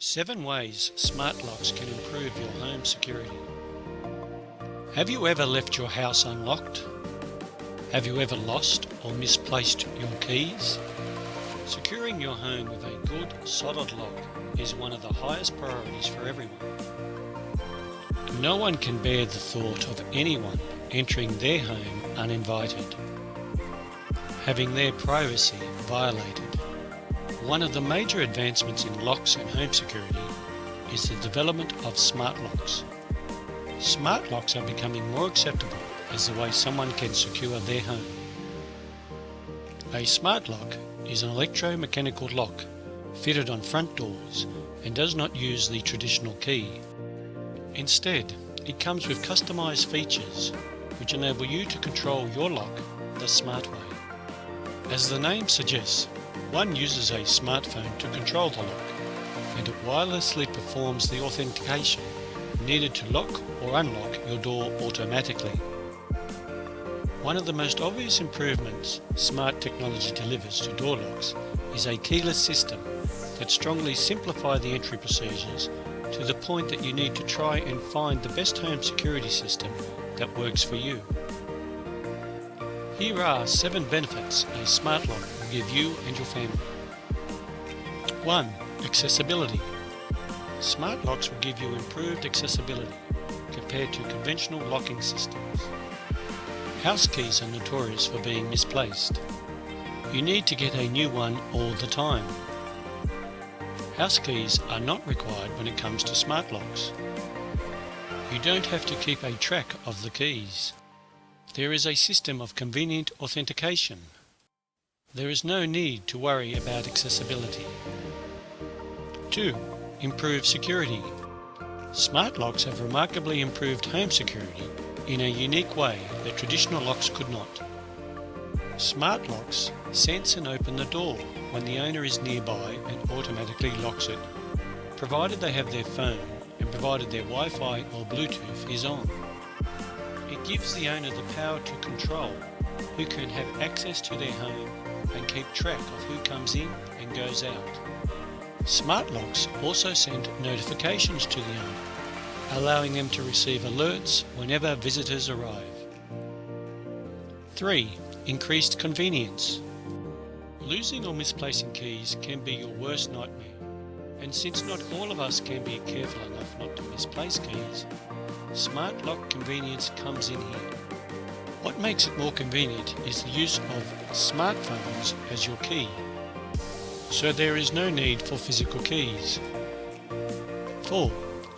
7 ways smart locks can improve your home security. Have you ever left your house unlocked? Have you ever lost or misplaced your keys? Securing your home with a good, solid lock is one of the highest priorities for everyone. No one can bear the thought of anyone entering their home uninvited, having their privacy violated. One of the major advancements in locks and home security is the development of smart locks. Smart locks are becoming more acceptable as the way someone can secure their home. A smart lock is an electromechanical lock fitted on front doors and does not use the traditional key. Instead, it comes with customized features which enable you to control your lock the smart way. As the name suggests, one uses a smartphone to control the lock, and it wirelessly performs the authentication needed to lock or unlock your door automatically. One of the most obvious improvements smart technology delivers to door locks is a keyless system that strongly simplifies the entry procedures to the point that you need to try and find the best home security system that works for you. Here are 7 benefits a smart lock will give you and your family. 1. Accessibility. Smart locks will give you improved accessibility compared to conventional locking systems. House keys are notorious for being misplaced. You need to get a new one all the time. House keys are not required when it comes to smart locks. You don't have to keep a track of the keys. There is a system of convenient authentication. There is no need to worry about accessibility. 2. Improved security. Smart locks have remarkably improved home security in a unique way that traditional locks could not. Smart locks sense and open the door when the owner is nearby and automatically locks it, provided they have their phone and provided their Wi-Fi or Bluetooth is on. It gives the owner the power to control who can have access to their home and keep track of who comes in and goes out. Smart locks also send notifications to the owner, allowing them to receive alerts whenever visitors arrive. 3. Increased convenience. Losing or misplacing keys can be your worst nightmare, and since not all of us can be careful enough not to misplace keys, smart lock convenience comes in here. What makes it more convenient is the use of smartphones as your key, so there is no need for physical keys. 4.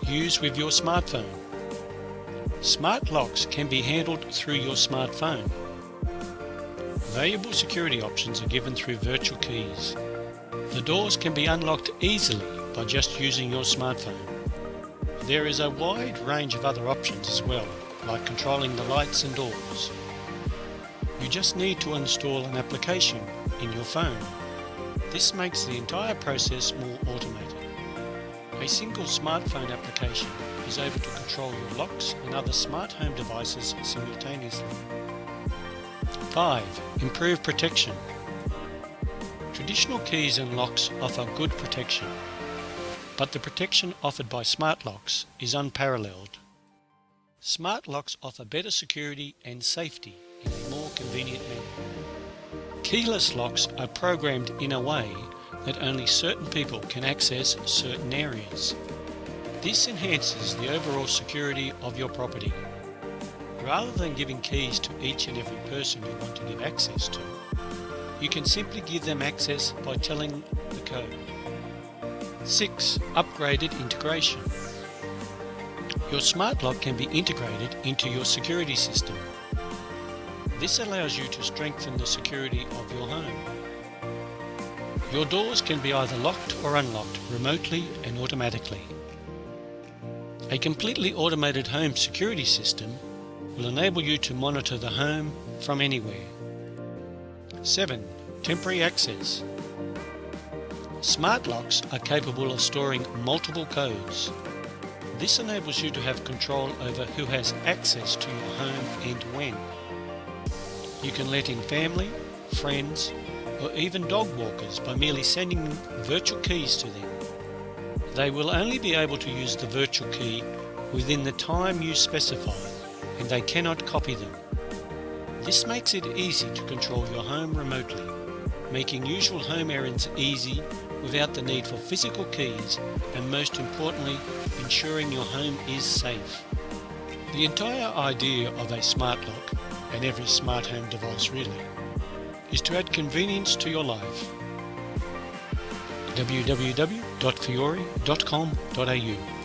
Use with your smartphone. Smart locks can be handled through your smartphone. Valuable security options are given through virtual keys. The doors can be unlocked easily by just using your smartphone. There is a wide range of other options as well, like controlling the lights and doors. You just need to install an application in your phone. This makes the entire process more automated. A single smartphone application is able to control your locks and other smart home devices simultaneously. 5. Improved protection. Traditional keys and locks offer good protection, but the protection offered by smart locks is unparalleled. Smart locks offer better security and safety in a more convenient manner. Keyless locks are programmed in a way that only certain people can access certain areas. This enhances the overall security of your property. Rather than giving keys to each and every person you want to give access to, you can simply give them access by telling the code. 6. Upgraded integration. Your smart lock can be integrated into your security system. This allows you to strengthen the security of your home. Your doors can be either locked or unlocked remotely and automatically. A completely automated home security system will enable you to monitor the home from anywhere. 7. Temporary access. Smart locks are capable of storing multiple codes. This enables you to have control over who has access to your home and when. You can let in family, friends, or even dog walkers by merely sending virtual keys to them. They will only be able to use the virtual key within the time you specify, and they cannot copy them. This makes it easy to control your home remotely, making usual home errands easy without the need for physical keys, and most importantly, ensuring your home is safe. The entire idea of a smart lock, and every smart home device really, is to add convenience to your life. www.fiore.com.au